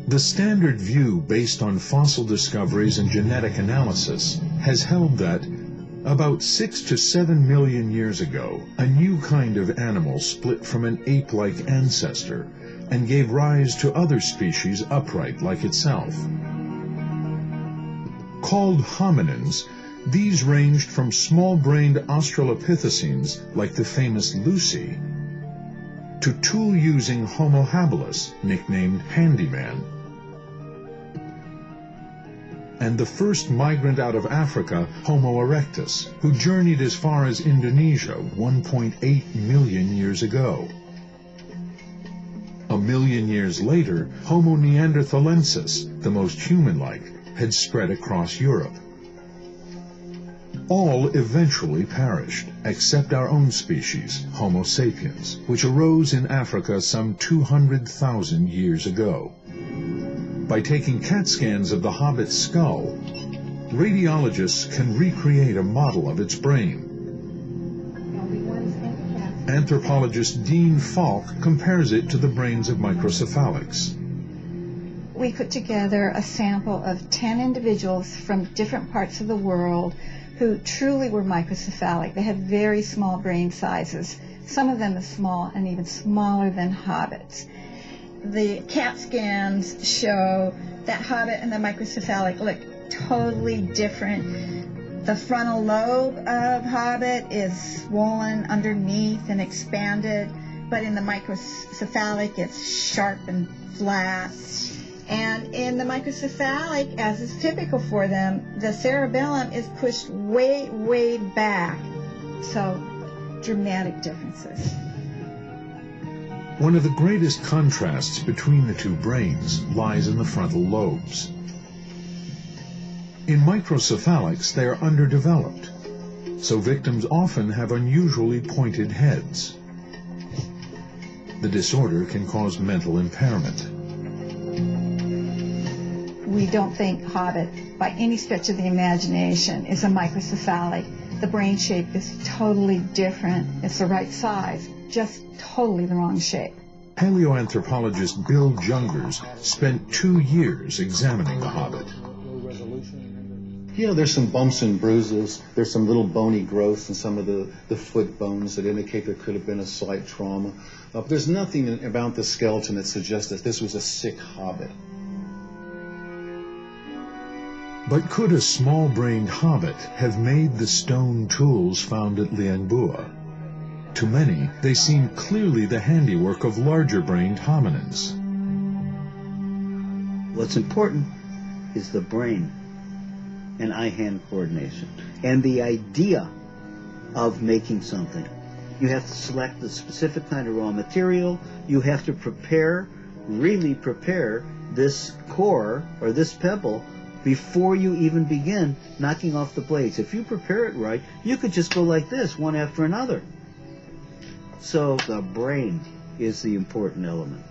The standard view based on fossil discoveries and genetic analysis has held that about 6 to 7 million years ago, a new kind of animal split from an ape-like ancestor and gave rise to other species upright like itself. Called hominins, these ranged from small-brained Australopithecines like the famous Lucy to tool-using Homo habilis, nicknamed Handyman. And the first migrant out of Africa, Homo erectus, who journeyed as far as Indonesia 1.8 million years ago. A million years later, Homo neanderthalensis, the most human-like, had spread across Europe. All eventually perished, except our own species, Homo sapiens, which arose in Africa some 200,000 years ago. By taking CAT scans of the hobbit's skull, radiologists can recreate a model of its brain. Anthropologist Dean Falk compares it to the brains of microcephalics. We put together a sample of 10 individuals from different parts of the world who truly were microcephalic. They had very small brain sizes, some of them as small and even smaller than hobbits. The CAT scans show that hobbit and the microcephalic look totally different. The frontal lobe of hobbit is swollen underneath and expanded, but in the microcephalic it's sharp and flat. And in the microcephalic, as is typical for them, the cerebellum is pushed way, way back. So, dramatic differences. One of the greatest contrasts between the two brains lies in the frontal lobes. In microcephalics, they are underdeveloped, so victims often have unusually pointed heads. The disorder can cause mental impairment. We don't think hobbit, by any stretch of the imagination, is a microcephalic. The brain shape is totally different. It's the right size, just totally the wrong shape. Paleoanthropologist Bill Jungers spent 2 years examining the hobbit. Yeah, there's some bumps and bruises. There's some little bony growths in some of the foot bones that indicate there could have been a slight trauma. But there's nothing about the skeleton that suggests that this was a sick hobbit. But could a small-brained hobbit have made the stone tools found at Liangbua? To many, they seem clearly the handiwork of larger-brained hominins. What's important is the brain and eye-hand coordination and the idea of making something. You have to select the specific kind of raw material. You have to prepare, really prepare this core or this pebble before you even begin knocking off the blades. If you prepare it right, you could just go like this, one after another. So the brain is the important element.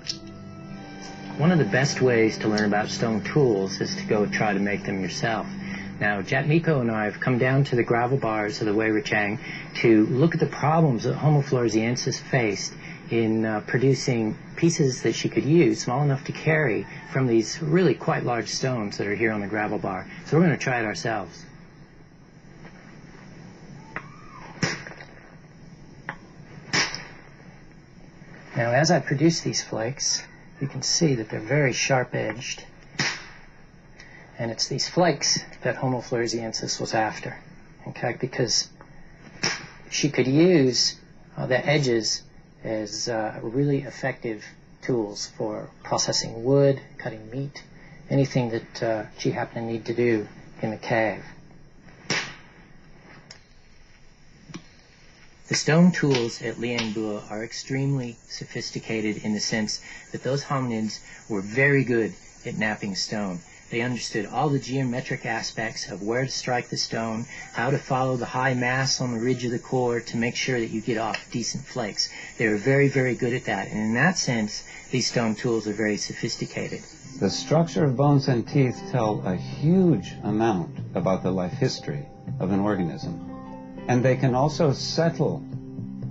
One of the best ways to learn about stone tools is to go try to make them yourself. Now, Jat Miko and I have come down to the gravel bars of the Wei Wuchang to look at the problems that Homo floresiensis faced in producing pieces that she could use, small enough to carry, from these really quite large stones that are here on the gravel bar. So we're going to try it ourselves. Now, as I produce these flakes, you can see that they're very sharp-edged. And it's these flakes that Homo floresiensis was after, okay, because she could use the edges as really effective tools for processing wood, cutting meat, anything that she happened to need to do in the cave. The stone tools at Liangbua are extremely sophisticated in the sense that those hominids were very good at knapping stone. They understood all the geometric aspects of where to strike the stone, how to follow the high mass on the ridge of the core to make sure that you get off decent flakes. They were very, very good at that. And in that sense, these stone tools are very sophisticated. The structure of bones and teeth tell a huge amount about the life history of an organism. And they can also settle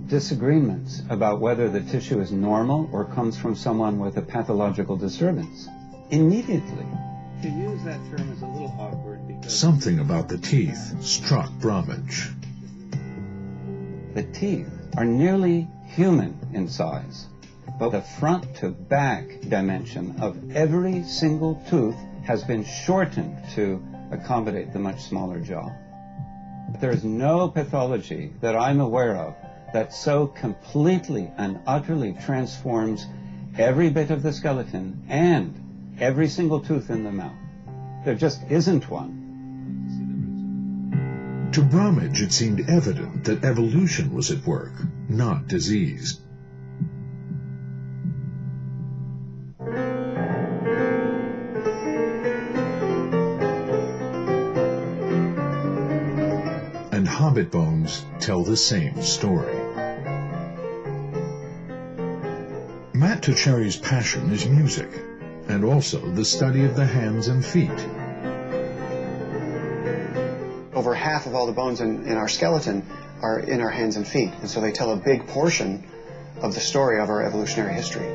disagreements about whether the tissue is normal or comes from someone with a pathological disturbance. immediately. To use that term is a little awkward because Something about the teeth struck Bromwich. the teeth are nearly human in size, but the front to back dimension of every single tooth has been shortened to accommodate the much smaller jaw. There is no pathology that I'm aware of that so completely and utterly transforms every bit of the skeleton and every single tooth in the mouth. There just isn't one. To Bromwich, it seemed evident that evolution was at work, not disease. And hobbit bones tell the same story. Matt Tocheri's passion is music, and also the study of the hands and feet. Over half of all the bones in our skeleton are in our hands and feet, and so they tell a big portion of the story of our evolutionary history.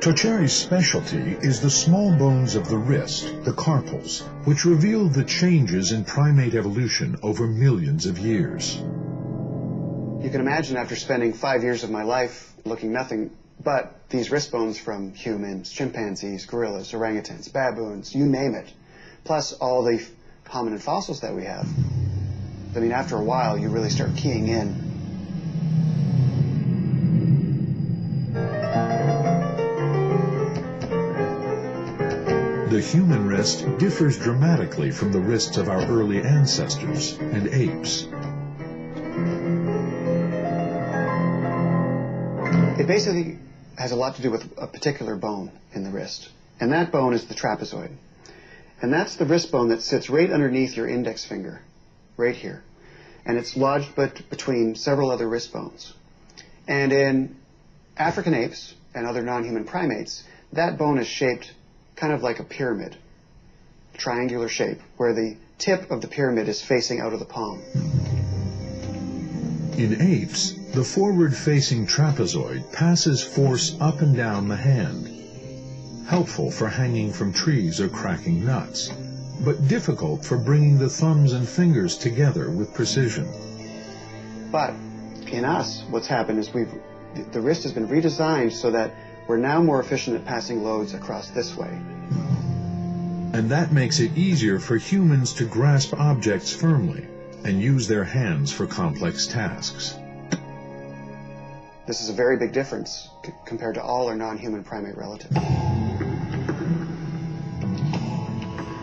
Tocheri's specialty is the small bones of the wrist, the carpals, which reveal the changes in primate evolution over millions of years. You can imagine after spending 5 years of my life looking nothing but these wrist bones from humans, chimpanzees, gorillas, orangutans, baboons, you name it, plus all the hominin fossils that we have. I mean, after a while, you really start keying in. The human wrist differs dramatically from the wrists of our early ancestors and apes. It basically has a lot to do with a particular bone in the wrist, and that bone is the trapezoid. And that's the wrist bone that sits right underneath your index finger, right here. And it's lodged between several other wrist bones. And in African apes and other non-human primates, that bone is shaped kind of like a pyramid, triangular shape, where the tip of the pyramid is facing out of the palm. In apes, the forward-facing trapezoid passes force up and down the hand, helpful for hanging from trees or cracking nuts, but difficult for bringing the thumbs and fingers together with precision. But in us, what's happened is the wrist has been redesigned so that we're now more efficient at passing loads across this way. And that makes it easier for humans to grasp objects firmly and use their hands for complex tasks. This is a very big difference compared to all our non-human primate relatives.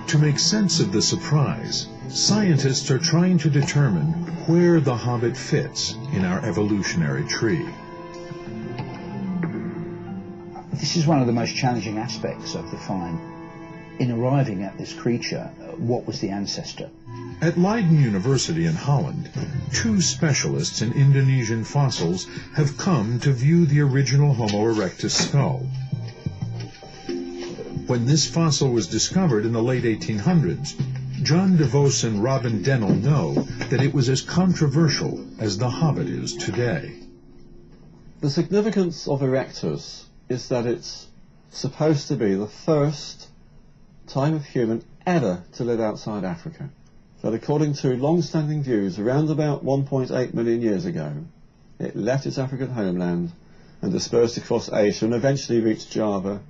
To make sense of the surprise, scientists are trying to determine where the hobbit fits in our evolutionary tree. This is one of the most challenging aspects of the find. In arriving at this creature, what was the ancestor? At Leiden University in Holland, 2 specialists in Indonesian fossils have come to view the original Homo erectus skull. When this fossil was discovered in the late 1800s, John DeVos and Robin Dennell know that it was as controversial as the hobbit is today. The significance of erectus is that it's supposed to be the first type of human ever to live outside Africa. That according to long-standing views, around about 1.8 million years ago, it left its African homeland and dispersed across Asia and eventually reached Java.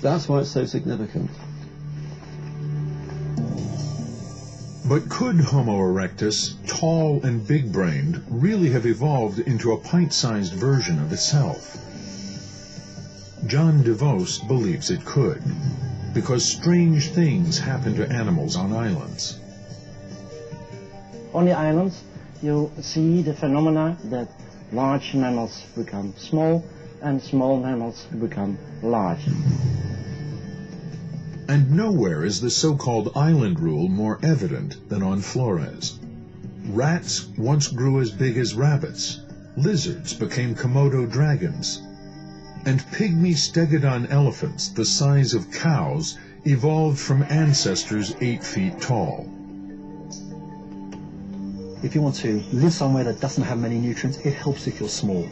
That's why it's so significant. But could Homo erectus, tall and big-brained, really have evolved into a pint-sized version of itself? John DeVos believes it could, because strange things happen to animals on islands. On the islands, you see the phenomena that large mammals become small and small mammals become large. And nowhere is the so-called island rule more evident than on Flores. Rats once grew as big as rabbits, lizards became Komodo dragons, and pygmy stegodon elephants the size of cows evolved from ancestors 8 feet tall. If you want to live somewhere that doesn't have many nutrients, it helps if you're small.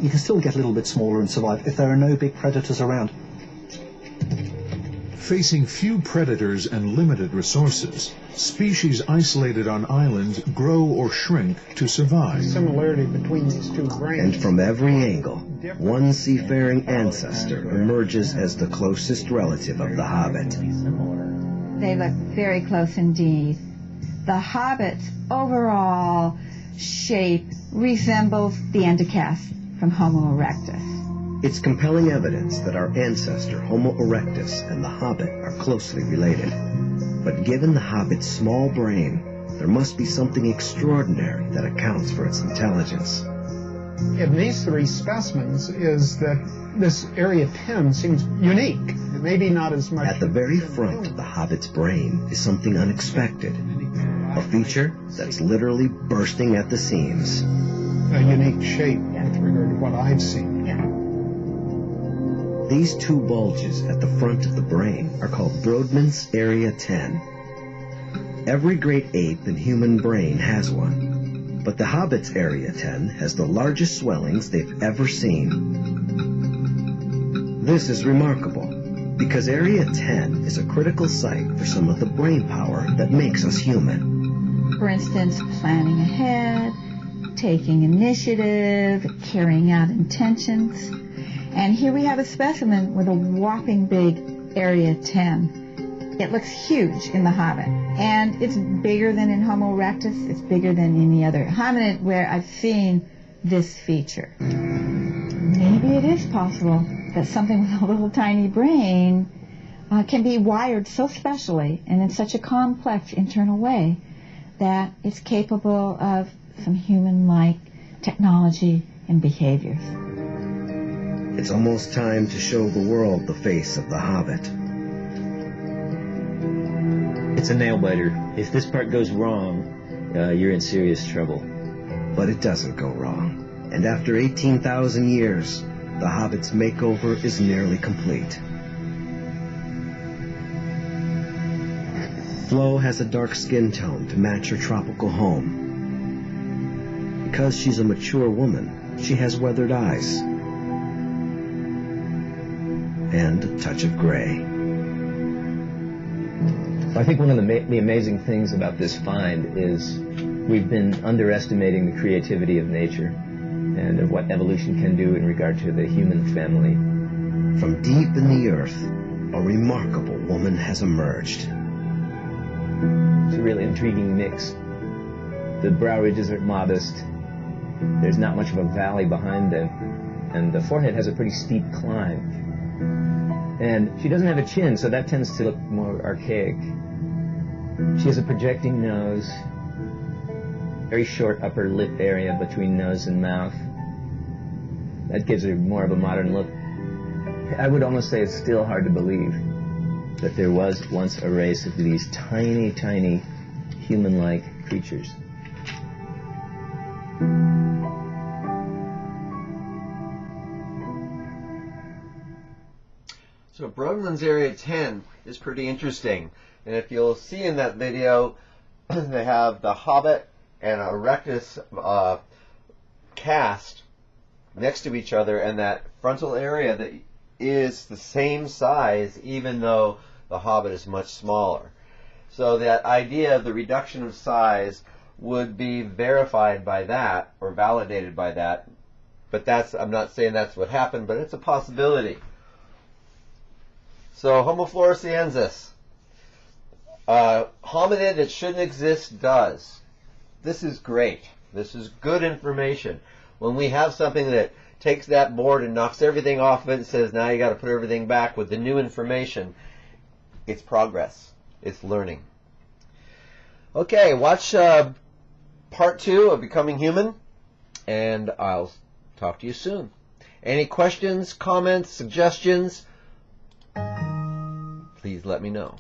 you can still get a little bit smaller and survive if there are no big predators around. Facing few predators and limited resources, species isolated on islands grow or shrink to survive. Similarity between these two brains. And from every angle, one seafaring ancestor emerges as the closest relative of the hobbit. They look very close indeed. The hobbit's overall shape resembles the endocast from Homo erectus. It's compelling evidence that our ancestor Homo erectus and the hobbit are closely related. But given the hobbit's small brain, there must be something extraordinary that accounts for its intelligence. In these three specimens is that this area 10 seems unique. Maybe not as much. At the very front of the hobbit's brain is something unexpected. A feature that's literally bursting at the seams. A unique shape with regard to what I've seen. These two bulges at the front of the brain are called Brodmann's Area 10. Every great ape and human brain has one, but the hobbit's Area 10 has the largest swellings they've ever seen. This is remarkable, because Area 10 is a critical site for some of the brain power that makes us human. For instance, planning ahead, taking initiative, carrying out intentions. And here we have a specimen with a whopping big Area 10. It looks huge in the hobbit, and it's bigger than in Homo erectus. It's bigger than any other hominid where I've seen this feature. Maybe it is possible that something with a little tiny brain can be wired so specially and in such a complex internal way that it's capable of some human-like technology and behaviors. It's almost time to show the world the face of the hobbit. It's a nail-biter. If this part goes wrong, you're in serious trouble. But it doesn't go wrong. And after 18,000 years, the hobbit's makeover is nearly complete. Flo has a dark skin tone to match her tropical home. Because she's a mature woman, she has weathered eyes. And a touch of gray. I think one of the amazing things about this find is we've been underestimating the creativity of nature and of what evolution can do in regard to the human family. From deep in the earth, a remarkable woman has emerged. It's a really intriguing mix. The brow ridges are modest. There's not much of a valley behind them. And the forehead has a pretty steep climb. And she doesn't have a chin, so that tends to look more archaic. She has a projecting nose, very short upper lip area between nose and mouth. That gives her more of a modern look. I would almost say it's still hard to believe that there was once a race of these tiny, tiny, human-like creatures. So Brodmann's Area 10 is pretty interesting. And if you'll see in that video, they have the Hobbit and Erectus cast next to each other, and that frontal area that is the same size even though the Hobbit is much smaller. So that idea of the reduction of size would be verified by that or validated by that. But I'm not saying that's what happened, but it's a possibility. So Homo floresiensis, hominid that shouldn't exist does. This is great. This is good information. When we have something that takes that board and knocks everything off of it and says, now you got to put everything back with the new information, it's progress. It's learning. Okay, watch part 2 of Becoming Human, and I'll talk to you soon. Any questions, comments, suggestions? Please let me know.